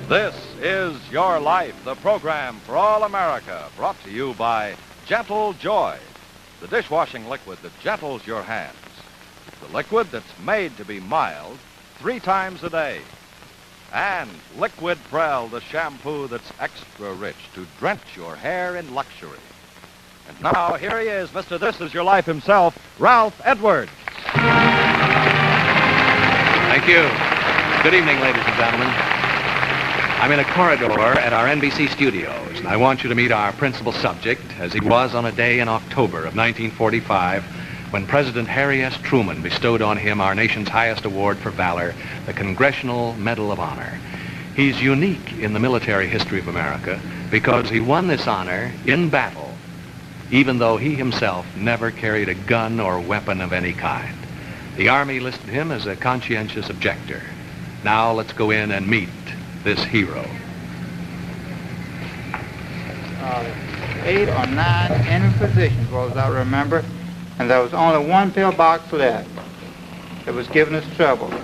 This is Your Life, the program for all America, brought to you by Gentle Joy, the dishwashing liquid that gentles your hands. The liquid that's made to be mild 3 times a day. And Liquid Prel, the shampoo that's extra rich to drench your hair in luxury. And now, here he is, Mr. This Is Your Life himself, Ralph Edwards. Thank you. Good evening, ladies and gentlemen. I'm in a corridor at our NBC studios, and I want you to meet our principal subject as he was on a day in October of 1945 when President Harry S. Truman bestowed on him our nation's highest award for valor, the Congressional Medal of Honor. He's unique in the military history of America because he won this honor in battle, even though he himself never carried a gun or weapon of any kind. The Army listed him as a conscientious objector. Now let's go in and meet this hero. 8 or 9 enemy positions, well, as I remember, and there was only 1 pillbox left. It was giving us trouble.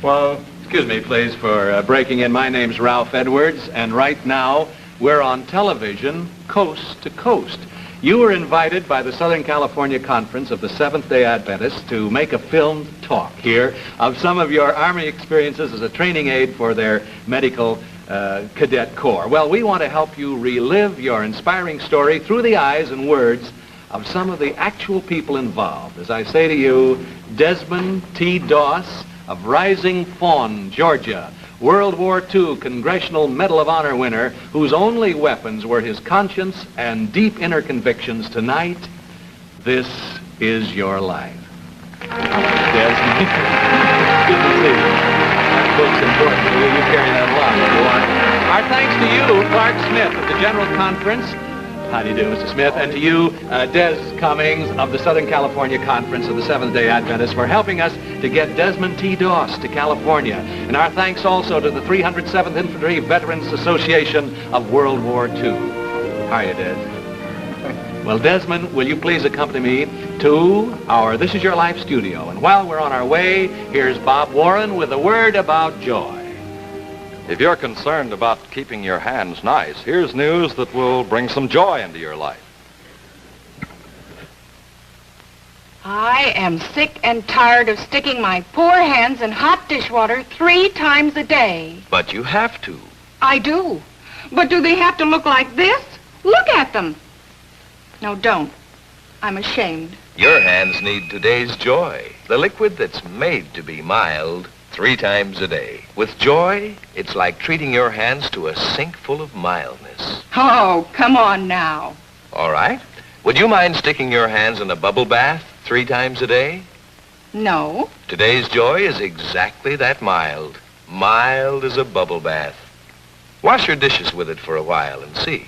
Well, excuse me, please, for breaking in. My name's Ralph Edwards, and right now we're on television coast to coast. You were invited by the Southern California Conference of the Seventh-day Adventists to make a filmed talk here of some of your Army experiences as a training aid for their medical cadet corps. Well, we want to help you relive your inspiring story through the eyes and words of some of the actual people involved. As I say to you, Desmond T. Doss of Rising Fawn, Georgia, World War II Congressional Medal of Honor winner, whose only weapons were his conscience and deep inner convictions. Tonight, this is your life. Desmond, good to see you. That book's important to you. You carry that a lot. Our thanks to you, Clark Smith of the General Conference. How do you do, Mr. Smith? And to you, Des Cummings of the Southern California Conference of the Seventh-day Adventists for helping us to get Desmond T. Doss to California. And our thanks also to the 307th Infantry Veterans Association of World War II. How are you, Des? Well, Desmond, will you please accompany me to our This Is Your Life studio? And while we're on our way, here's Bob Warren with a word about joy. If you're concerned about keeping your hands nice, here's news that will bring some joy into your life. I am sick and tired of sticking my poor hands in hot dishwater 3 times a day. But you have to. I do. But do they have to look like this? Look at them. No, don't. I'm ashamed. Your hands need today's joy, the liquid that's made to be mild 3 times a day. With joy, it's like treating your hands to a sink full of mildness. Oh, come on now. All right. Would you mind sticking your hands in a bubble bath 3 times a day? No. Today's joy is exactly that mild. Mild as a bubble bath. Wash your dishes with it for a while and see.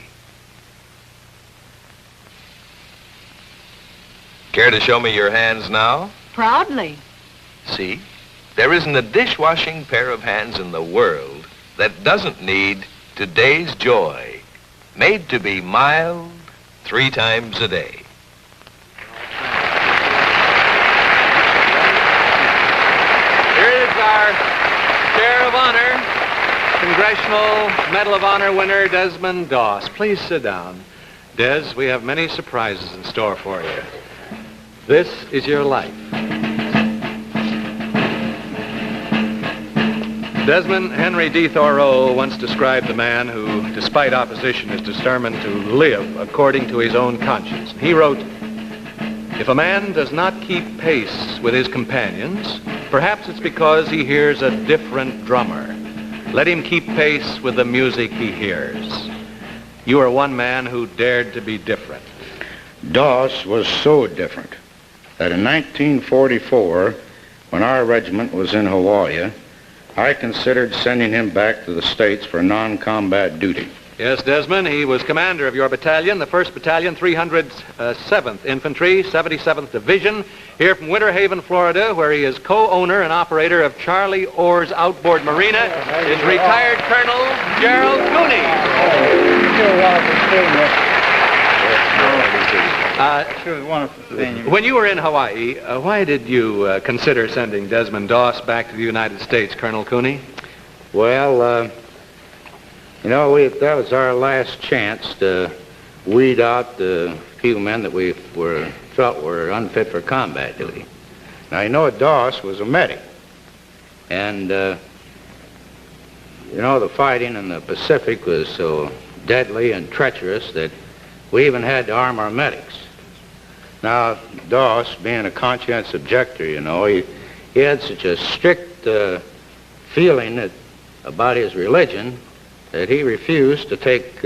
Care to show me your hands now? Proudly. See? There isn't a dishwashing pair of hands in the world that doesn't need today's joy, made to be mild 3 times a day. Here is our Chair of Honor, Congressional Medal of Honor winner, Desmond Doss. Please sit down. Des, we have many surprises in store for you. This is your life. Desmond Henry D. Thoreau once described the man who, despite opposition, is determined to live according to his own conscience. He wrote, "If a man does not keep pace with his companions, perhaps it's because he hears a different drummer. Let him keep pace with the music he hears." You are one man who dared to be different. Doss was so different that in 1944, when our regiment was in Hawaii, I considered sending him back to the States for non-combat duty. Yes, Desmond, he was commander of your battalion, the 1st Battalion, 307th Infantry, 77th Division, here from Winter Haven, Florida, where he is co-owner and operator of Charlie Orr's Outboard Marina, is retired Colonel Gerald Cooney. It was wonderful seeing you. When you were in Hawaii, why did you consider sending Desmond Doss back to the United States, Colonel Cooney? Well, You know, that was our last chance to weed out the few men that we felt were unfit for combat duty. Now, you know, Doss was a medic. And, you know, the fighting in the Pacific was so deadly and treacherous that we even had to arm our medics. Now, Doss, being a conscientious objector, you know, he had such a strict feeling about his religion that he refused to take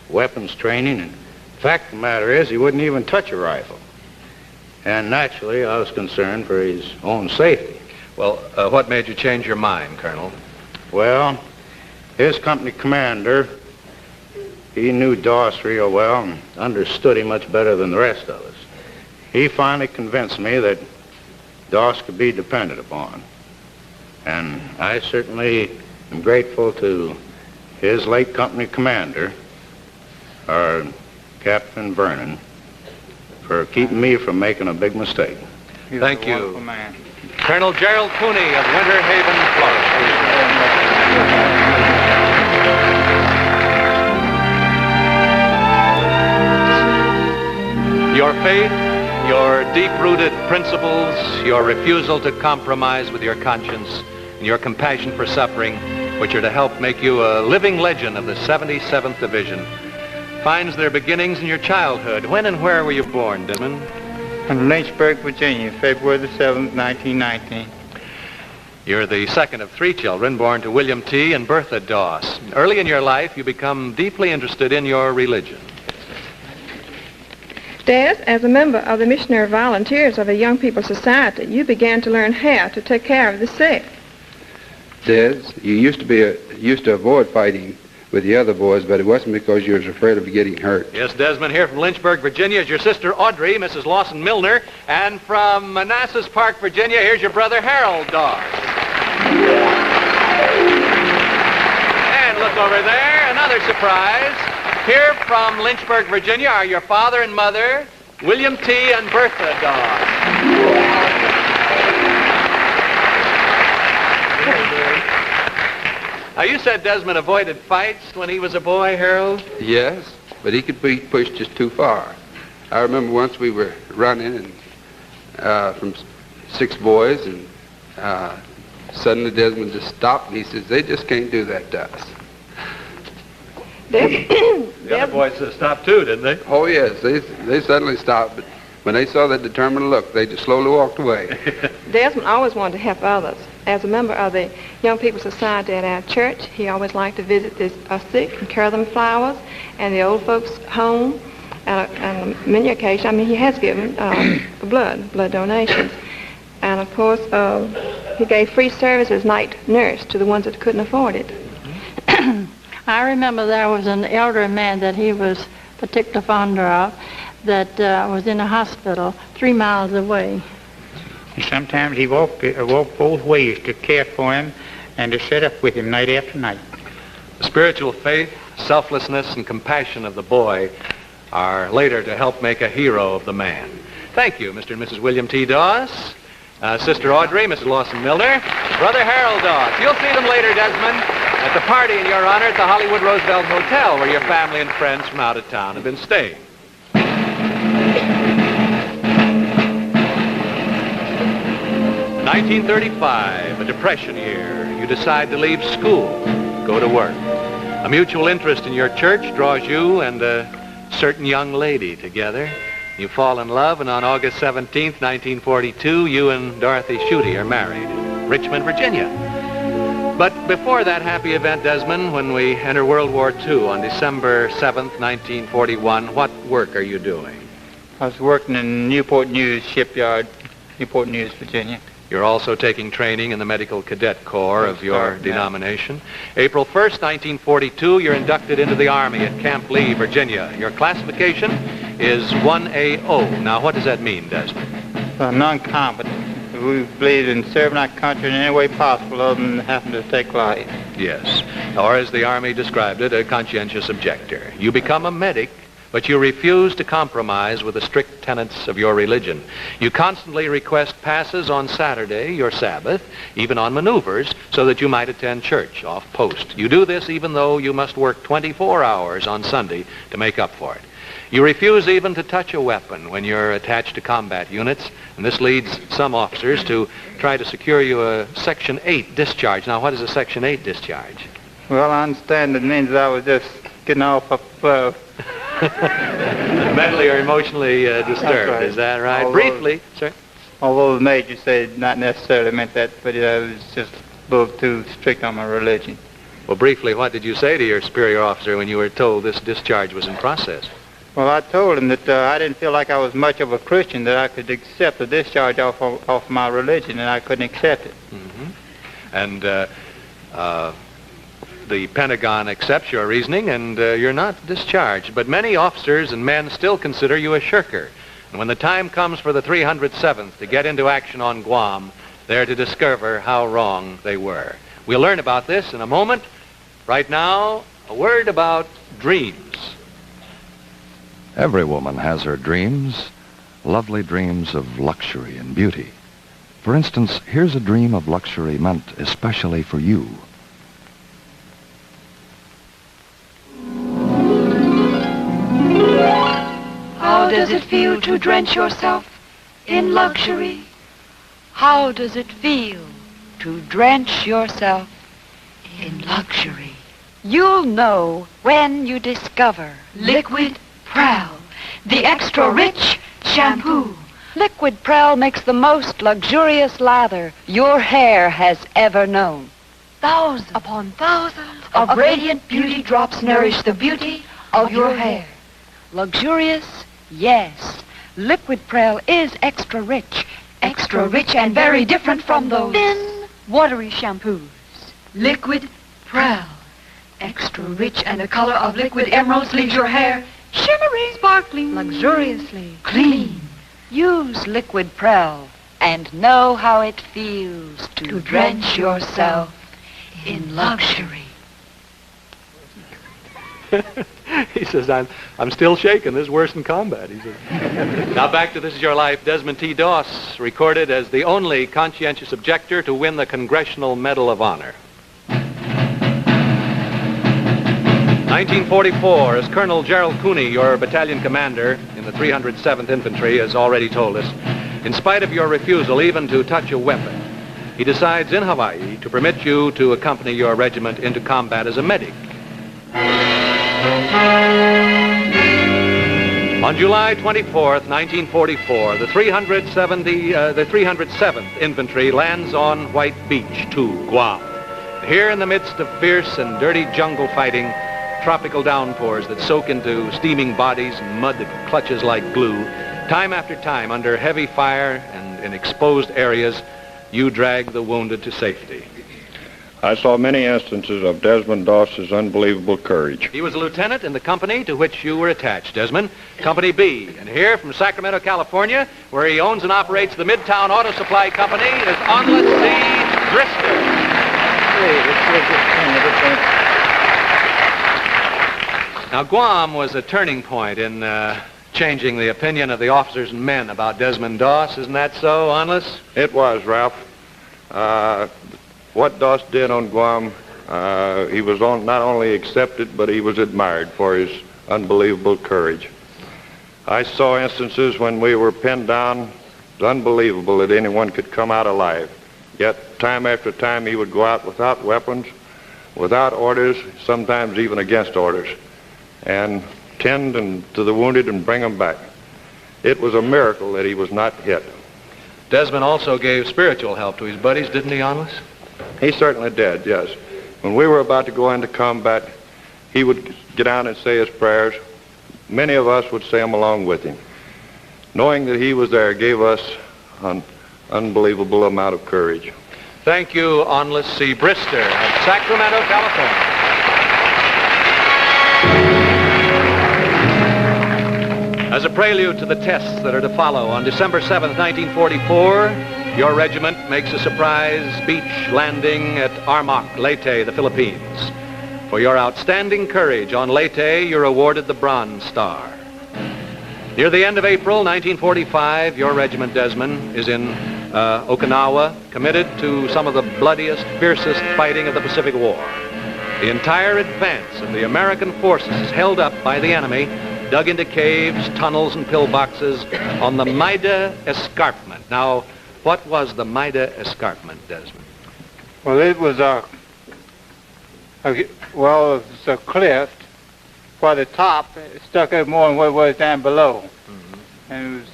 weapons training. And the fact of the matter is, he wouldn't even touch a rifle. And naturally, I was concerned for his own safety. Well, what made you change your mind, Colonel? Well, his company commander, he knew Doss real well and understood him much better than the rest of us. He finally convinced me that Doss could be depended upon. And I certainly am grateful to his late company commander, our Captain Vernon, for keeping me from making a big mistake. Thank you. Colonel Gerald Cooney of Winter Haven, Florida. Your faith, your deep-rooted principles, your refusal to compromise with your conscience, and your compassion for suffering, which are to help make you a living legend of the 77th Division, finds their beginnings in your childhood. When and where were you born, Desmond? In Lynchburg, Virginia, February the 7th, 1919. You're the second of 3 children born to William T. and Bertha Doss. Early in your life, you become deeply interested in your religion. Des, as a member of the Missionary Volunteers of the Young People's Society, you began to learn how to take care of the sick. Des, you used to avoid fighting with the other boys, but it wasn't because you was afraid of getting hurt. Yes, Desmond, here from Lynchburg, Virginia, is your sister Audrey, Mrs. Lawson Milner, and from Manassas Park, Virginia, here's your brother Harold Doss. And look over there, another surprise. Here from Lynchburg, Virginia, are your father and mother, William T. and Bertha Doss. Now, you said Desmond avoided fights when he was a boy, Harold? Yes, but he could be pushed just too far. I remember once we were running and from 6 boys, and suddenly Desmond just stopped, and he says, "They just can't do that to us." The other boys stopped too, didn't they? Oh, yes, they suddenly stopped, but when they saw that determined look, they just slowly walked away. Desmond always wanted to help others. As a member of the Young People's Society at our church, he always liked to visit the sick and carry them flowers and the old folks' home. And on many occasions, I mean, he has given blood donations. And of course, he gave free service as night nurse to the ones that couldn't afford it. I remember there was an elderly man that he was particularly fond of that was in a hospital 3 miles away. And sometimes he walked both ways to care for him and to sit up with him night after night. The spiritual faith, selflessness, and compassion of the boy are later to help make a hero of the man. Thank you, Mr. and Mrs. William T. Doss, Sister Audrey, Mrs. Lawson Milner, Brother Harold Doss. You'll see them later, Desmond, at the party in your honor at the Hollywood Roosevelt Hotel, where your family and friends from out of town have been staying. 1935, a depression year. You decide to leave school, go to work. A mutual interest in your church draws you and a certain young lady together. You fall in love, and on August 17th, 1942, you and Dorothy Schutte are married in Richmond, Virginia. But before that happy event, Desmond, when we enter World War II on December 7th, 1941, what work are you doing? I was working in Newport News shipyard, Newport News, Virginia. You're also taking training in the Medical Cadet Corps of your denomination. April 1st, 1942, you're inducted into the Army at Camp Lee, Virginia. Your classification is 1AO. Now, what does that mean, Desmond? Non-combatant. We believe in serving our country in any way possible other than having to take life. Yes. Or, as the Army described it, a conscientious objector. You become a medic but you refuse to compromise with the strict tenets of your religion. You constantly request passes on Saturday, your Sabbath, even on maneuvers, so that you might attend church off post. You do this even though you must work 24 hours on Sunday to make up for it. You refuse even to touch a weapon when you're attached to combat units, and this leads some officers to try to secure you a Section 8 discharge. Now, what is a Section 8 discharge? Well, I understand it means I was just getting off a mentally or emotionally disturbed. Right. Is that right? Although, Briefly, sir. Although the major said not necessarily meant that, but it was just a little too strict on my religion. Well, briefly, what did you say to your superior officer when you were told this discharge was in process? Well, I told him that I didn't feel like I was much of a Christian, that I could accept a discharge off my religion, and I couldn't accept it. Mm-hmm. And the Pentagon accepts your reasoning, and you're not discharged. But many officers and men still consider you a shirker. And when the time comes for the 307th to get into action on Guam, they're to discover how wrong they were. We'll learn about this in a moment. Right now, a word about dreams. Every woman has her dreams, lovely dreams of luxury and beauty. For instance, here's a dream of luxury meant especially for you. How does it feel to drench yourself in luxury? How does it feel to drench yourself in luxury? You'll know when you discover Liquid Prel, the extra rich shampoo. Liquid Prel makes the most luxurious lather your hair has ever known. Thousands upon thousands of radiant beauty drops nourish the beauty of your hair. Luxurious? Yes. Liquid Prel is extra rich and very different from those thin, watery shampoos. Liquid Prel, extra rich, and the color of liquid emeralds leaves your hair shimmering, sparkling, luxuriously clean. Use Liquid Prel and know how it feels to drench yourself in luxury. He says, I'm still shaking. This is worse than combat, he says. Now back to This Is Your Life. Desmond T. Doss, recorded as the only conscientious objector to win the Congressional Medal of Honor. 1944, as Colonel Gerald Cooney, your battalion commander in the 307th Infantry, has already told us, in spite of your refusal even to touch a weapon, he decides in Hawaii to permit you to accompany your regiment into combat as a medic. On July 24th, 1944, the 307th Infantry lands on White Beach to Guam. Here in the midst of fierce and dirty jungle fighting, tropical downpours that soak into steaming bodies, and mud that clutches like glue, time after time under heavy fire and in exposed areas, you drag the wounded to safety. I saw many instances of Desmond Doss's unbelievable courage. He was a lieutenant in the company to which you were attached, Desmond, Company B. And here from Sacramento, California, where he owns and operates the Midtown Auto Supply Company, is Onless C. Brister. Now, Guam was a turning point in changing the opinion of the officers and men about Desmond Doss. Isn't that so, Onless? It was, Ralph. What Doss did on Guam, he was not only accepted, but he was admired for his unbelievable courage. I saw instances when we were pinned down. It was unbelievable that anyone could come out alive. Yet, time after time, he would go out without weapons, without orders, sometimes even against orders, and tend to the wounded and bring them back. It was a miracle that he was not hit. Desmond also gave spiritual help to his buddies, didn't he, Onless? He certainly did, yes. When we were about to go into combat, he would get down and say his prayers. Many of us would say them along with him. Knowing that he was there gave us an unbelievable amount of courage. Thank you, Onless C. Brister of Sacramento, California. As a prelude to the tests that are to follow, on December 7th, 1944, your regiment makes a surprise beach landing at Armac, Leyte, the Philippines. For your outstanding courage on Leyte, you're awarded the Bronze Star. Near the end of April 1945, your regiment, Desmond, is in Okinawa, committed to some of the bloodiest, fiercest fighting of the Pacific War. The entire advance of the American forces is held up by the enemy, dug into caves, tunnels, and pillboxes on the Maida Escarpment. Now, what was the Maida Escarpment, Desmond? Well, it was a cliff where the top stuck out more than what it was down below. Mm-hmm. And it was...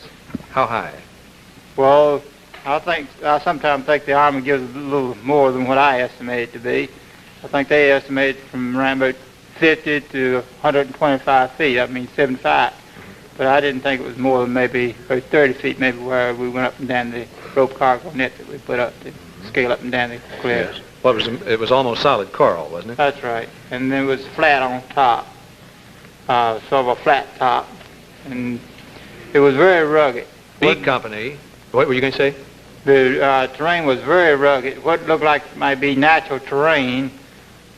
How high? Well, I sometimes think the Army gives a little more than what I estimate it to be. I think they estimate from around about 50 to 125 feet. I mean 75. But I didn't think it was more than maybe about 30 feet, maybe where we went up and down the rope cargo net that we put up to scale up and down the cliffs. Yes. Well, it was almost solid coral, wasn't it? That's right. And then it was flat on top, sort of a flat top, and it was very rugged. B Company, what were you going to say? The terrain was very rugged. What looked like might be natural terrain,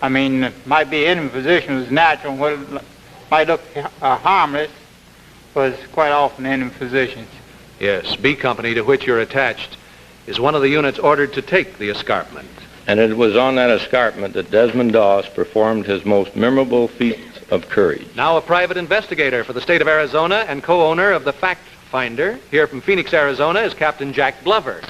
I mean, might be enemy position was natural, and what might look harmless was quite often enemy positions. Yes, B Company, to which you're attached, is one of the units ordered to take the escarpment. And it was on that escarpment that Desmond Doss performed his most memorable feats of courage. Now a private investigator for the state of Arizona and co-owner of the Fact Finder, here from Phoenix, Arizona, is Captain Jack Glover.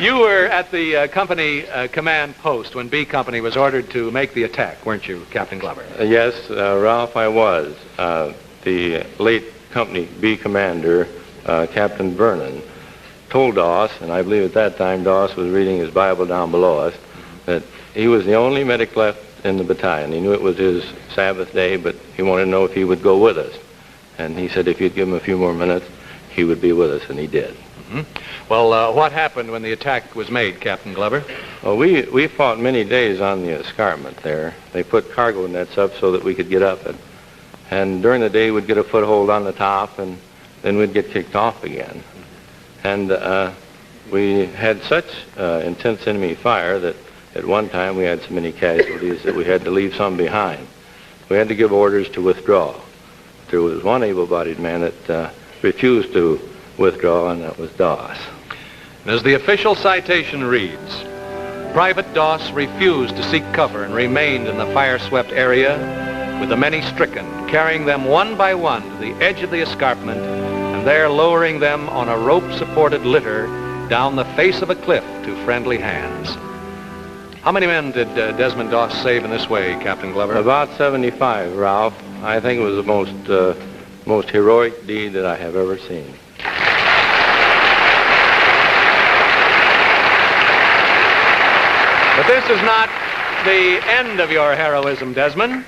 You were at the company command post when B Company was ordered to make the attack, weren't you, Captain Glover? Yes, Ralph, I was. The late company B commander, Captain Vernon, told Doss, and I believe at that time Doss was reading his Bible down below us, that he was the only medic left in the battalion. He knew it was his Sabbath day, but he wanted to know if he would go with us. And he said if you'd give him a few more minutes, he would be with us, and he did. Mm-hmm. Well, what happened when the attack was made, Captain Glover? Well, we fought many days on the escarpment there. They put cargo nets up so that we could get up it. And during the day, we'd get a foothold on the top, and then we'd get kicked off again. And we had such intense enemy fire that at one time we had so many casualties that we had to leave some behind. We had to give orders to withdraw. There was one able-bodied man that refused to withdraw, and that was Doss. And as the official citation reads, Private Doss refused to seek cover and remained in the fire-swept area with the many stricken, carrying them one by one to the edge of the escarpment, and there lowering them on a rope-supported litter down the face of a cliff to friendly hands. How many men did Desmond Doss save in this way, Captain Glover? About 75, Ralph. I think it was the most heroic deed that I have ever seen. But this is not the end of your heroism, Desmond.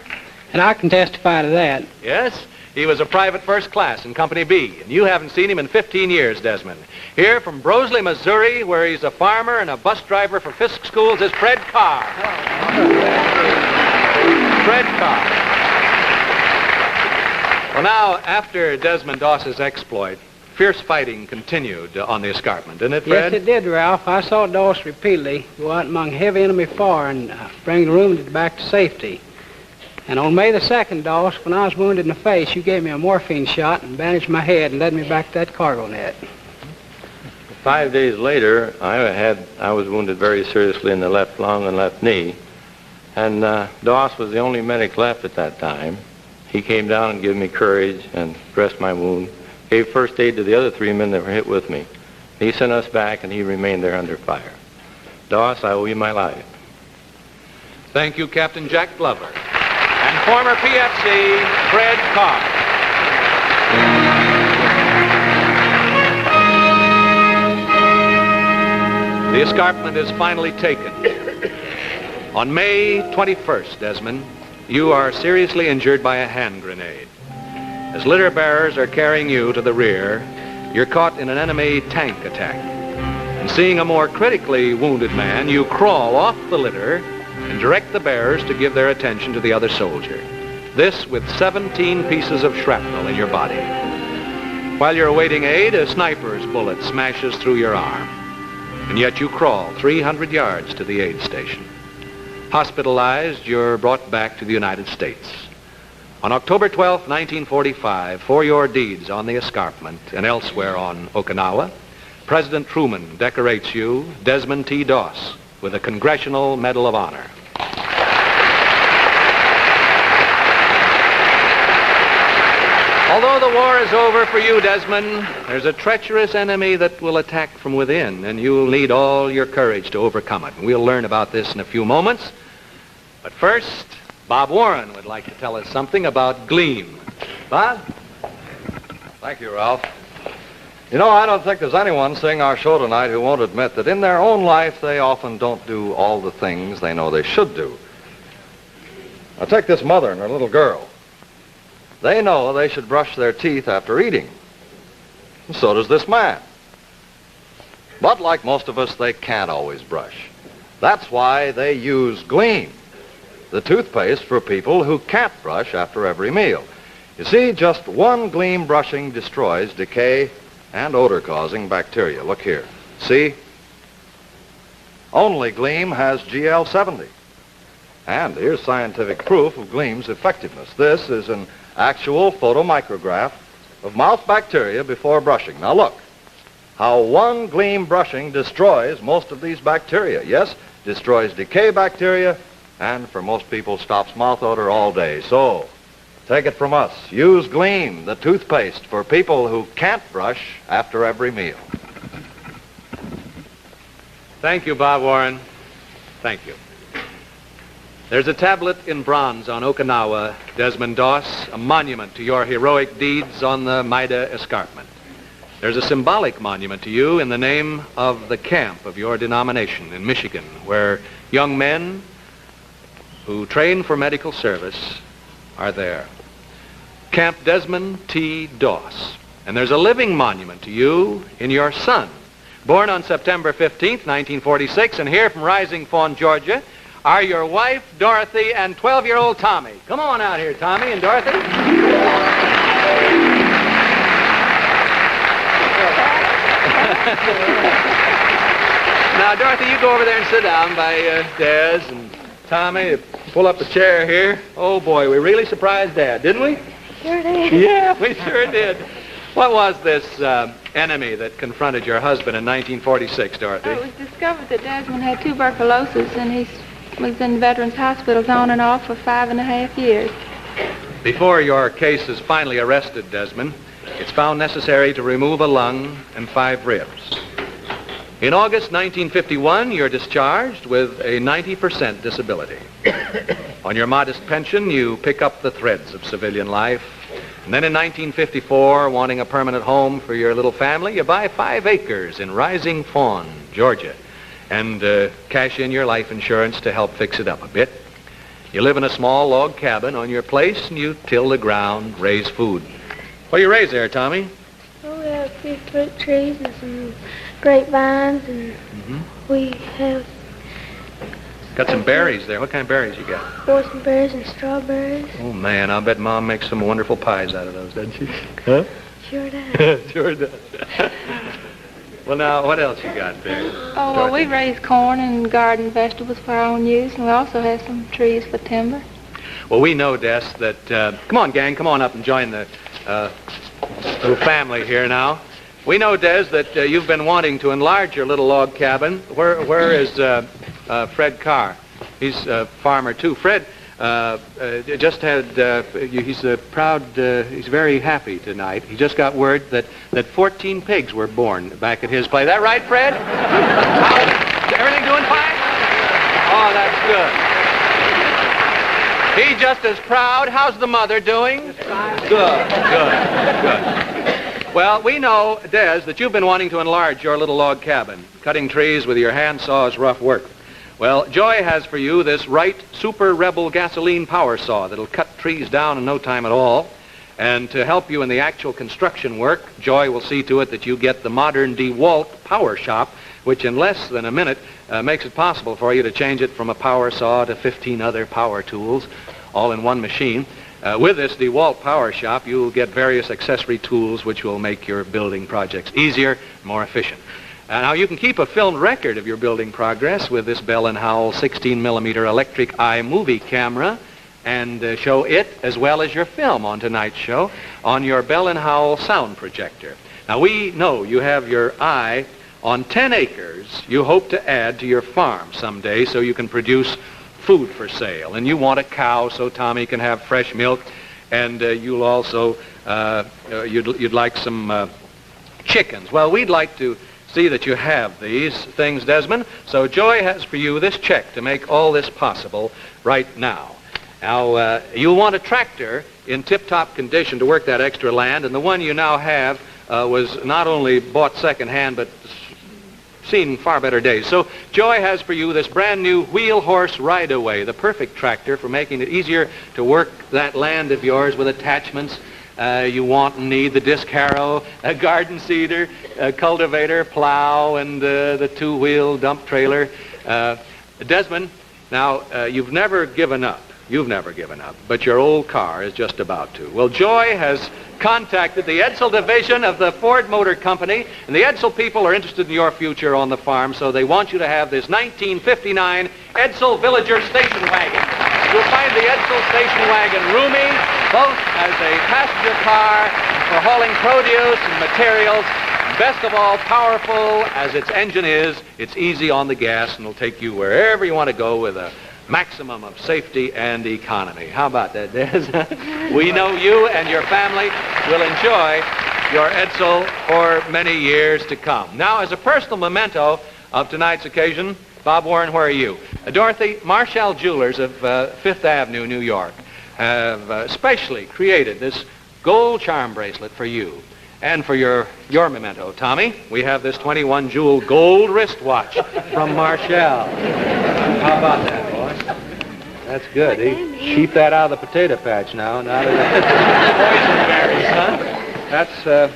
And I can testify to that. Yes, he was a private first class in Company B, and you haven't seen him in 15 years, Desmond. Here from Broseley, Missouri, where he's a farmer and a bus driver for Fisk Schools, is Fred Carr. Fred Carr. Well, now, after Desmond Doss's exploit, fierce fighting continued on the escarpment, didn't it, Fred? Yes, it did, Ralph. I saw Doss repeatedly go out among heavy enemy fire and bring the wounded back to safety. And on May the 2nd, Doss, when I was wounded in the face, you gave me a morphine shot and bandaged my head and led me back to that cargo net. 5 days later, I was wounded very seriously in the left lung and left knee, and Doss was the only medic left at that time. He came down and gave me courage and dressed my wound, gave first aid to the other 3 men that were hit with me. He sent us back, and he remained there under fire. Doss, I owe you my life. Thank you, Captain Jack Glover. And former PFC, Fred Carr. The escarpment is finally taken. On May 21st, Desmond, you are seriously injured by a hand grenade. As litter bearers are carrying you to the rear, you're caught in an enemy tank attack. And seeing a more critically wounded man, you crawl off the litter and direct the bearers to give their attention to the other soldier. This with 17 pieces of shrapnel in your body. While you're awaiting aid, a sniper's bullet smashes through your arm. And yet you crawl 300 yards to the aid station. Hospitalized, you're brought back to the United States. On October 12, 1945, for your deeds on the escarpment and elsewhere on Okinawa, President Truman decorates you, Desmond T. Doss, with a Congressional Medal of Honor. Although the war is over for you, Desmond, there's a treacherous enemy that will attack from within, and you'll need all your courage to overcome it. And we'll learn about this in a few moments. But first, Bob Warren would like to tell us something about Gleam. Bob? Thank you, Ralph. You know, I don't think there's anyone seeing our show tonight who won't admit that in their own life they often don't do all the things they know they should do. Now take this mother and her little girl. They know they should brush their teeth after eating. And so does this man. But like most of us, they can't always brush. That's why they use Gleam, the toothpaste for people who can't brush after every meal. You see, just one Gleam brushing destroys decay and odor-causing bacteria. Look here. See? Only Gleam has GL70. And here's scientific proof of Gleam's effectiveness. This is an actual photomicrograph of mouth bacteria before brushing. Now look, how one Gleam brushing destroys most of these bacteria. Yes, destroys decay bacteria, and for most people stops mouth odor all day. So, take it from us. Use Gleam, the toothpaste for people who can't brush after every meal. Thank you, Bob Warren. Thank you. There's a tablet in bronze on Okinawa, Desmond Doss, a monument to your heroic deeds on the Maida escarpment. There's a symbolic monument to you in the name of the camp of your denomination in Michigan, where young men who train for medical service are there. Camp Desmond T. Doss. And there's a living monument to you in your son, born on September 15th, 1946, and here from Rising Fawn, Georgia, are your wife, Dorothy, and 12-year-old Tommy. Come on out here, Tommy and Dorothy. Now, Dorothy, you go over there and sit down by Daz, and Tommy, pull up a chair here. Oh, boy, we really surprised Dad, didn't we? Sure did. Yeah, we sure did. What was this enemy that confronted your husband in 1946, Dorothy? It was discovered that Desmond had tuberculosis, and he was in Veterans Hospitals on and off for 5.5 years. Before your case is finally arrested, Desmond, it's found necessary to remove a lung and 5 ribs. In August 1951, you're discharged with a 90% disability. On your modest pension, you pick up the threads of civilian life. And then in 1954, wanting a permanent home for your little family, you buy 5 acres in Rising Fawn, Georgia, and cash in your life insurance to help fix it up a bit. You live in a small log cabin on your place, and you till the ground, raise food. What do you raise there, Tommy? Oh, we have a few fruit trees and some grapevines, and we have... Got some berries there. What kind of berries you got? Boysenberries and strawberries. Oh, man, I'll bet Mom makes some wonderful pies out of those, doesn't she? Huh? Sure does. Sure does. Well, now, what else you got there? Oh, well, we raise corn and garden vegetables for our own use, and we also have some trees for timber. Well, we know, Des, that... come on, gang, come on up and join the little family here now. We know, Des, that you've been wanting to enlarge your little log cabin. Where is Fred Carr? He's a farmer, too. Fred just had... he's proud... he's very happy tonight. He just got word that 14 pigs were born back at his place. Is that right, Fred? Everything doing fine? Oh, that's good. He's just as proud. How's the mother doing? Good. Well, we know, Des, that you've been wanting to enlarge your little log cabin. Cutting trees with your handsaw is rough work. Well, Joy has for you this Wright Super Rebel gasoline power saw that'll cut trees down in no time at all. And to help you in the actual construction work, Joy will see to it that you get the modern DeWalt Power Shop, which in less than a minute makes it possible for you to change it from a power saw to 15 other power tools, all in one machine. With this DeWalt Power Shop, you'll get various accessory tools which will make your building projects easier, more efficient. Now, you can keep a filmed record of your building progress with this Bell & Howell 16mm electric eye movie camera and show it as well as your film on tonight's show on your Bell & Howell sound projector. Now, we know you have your eye on 10 acres you hope to add to your farm someday so you can produce food for sale. And you want a cow so Tommy can have fresh milk, and you'll also, you'd like some chickens. Well, we'd like to see that you have these things, Desmond. So Joy has for you this check to make all this possible right now. Now, you'll want a tractor in tip-top condition to work that extra land, and the one you now have was not only bought second-hand, but seen far better days. So Joy has for you this brand-new wheel-horse ride-away, the perfect tractor for making it easier to work that land of yours with attachments you want and need: the disc harrow, a garden seeder, a cultivator, plow, and the two-wheel dump trailer. Desmond, now, you've never given up. You've never given up, but your old car is just about to. Well, Joy has contacted the Edsel division of the Ford Motor Company, and the Edsel people are interested in your future on the farm, so they want you to have this 1959 Edsel Villager station wagon. You'll find the Edsel station wagon roomy, both as a passenger car for hauling produce and materials. And best of all, powerful as its engine is, it's easy on the gas and will take you wherever you want to go with a maximum of safety and economy. How about that, Des? We know you and your family will enjoy your Edsel for many years to come. Now, as a personal memento of tonight's occasion, Bob Warren, where are you? Dorothy, Marshall Jewelers of Fifth Avenue, New York, have specially created this gold charm bracelet for you. And for your memento, Tommy, we have this 21-jewel gold wristwatch from Marshall. How about that, boy? That's good. Keep that out of the potato patch now, not of the poison berries, huh? That's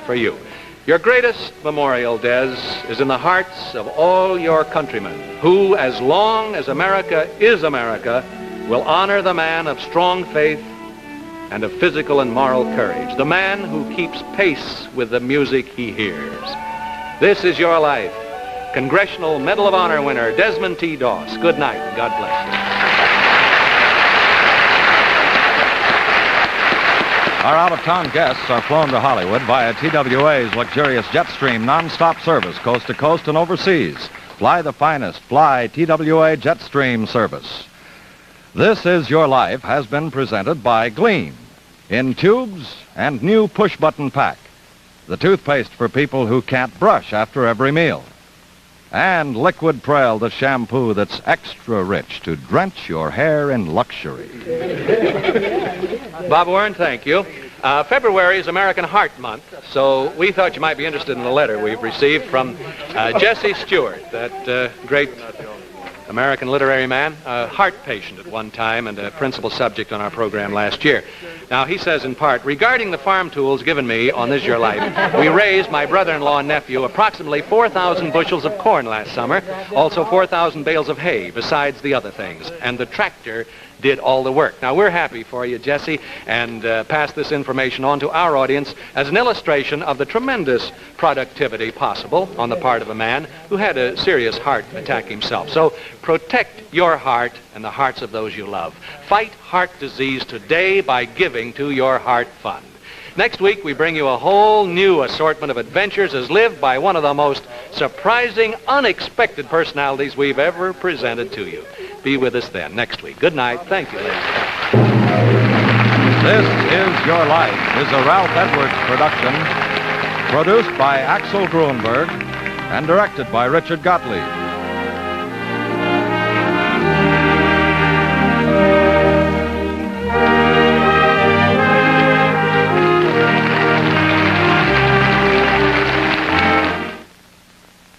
for you. Your greatest memorial, Des, is in the hearts of all your countrymen who, as long as America is America, will honor the man of strong faith and of physical and moral courage, the man who keeps pace with the music he hears. This is your life. Congressional Medal of Honor winner, Desmond T. Doss. Good night, and God bless you. Our out-of-town guests are flown to Hollywood via TWA's luxurious Jetstream non-stop service coast to coast and overseas. Fly the finest. Fly TWA Jetstream service. This Is Your Life has been presented by Gleam in tubes and new push-button pack, the toothpaste for people who can't brush after every meal, and Liquid Prel, the shampoo that's extra rich to drench your hair in luxury. Bob Warren, thank you. February is American Heart Month, so we thought you might be interested in a letter we've received from Jesse Stewart, that great American literary man, a heart patient at one time and a principal subject on our program last year. Now, he says in part, regarding the farm tools given me on This Is Your Life, we raised, my brother-in-law and nephew, approximately 4,000 bushels of corn last summer, also 4,000 bales of hay, besides the other things, and the tractor did all the work. Now, we're happy for you, Jesse, and pass this information on to our audience as an illustration of the tremendous productivity possible on the part of a man who had a serious heart attack himself. So protect your heart and the hearts of those you love. Fight heart disease today by giving to your Heart Fund. Next week, we bring you a whole new assortment of adventures as lived by one of the most surprising, unexpected personalities we've ever presented to you. Be with us then next week. Good night. Thank you, ladies. This Is Your Life is a Ralph Edwards production, produced by Axel Gruenberg and directed by Richard Gottlieb.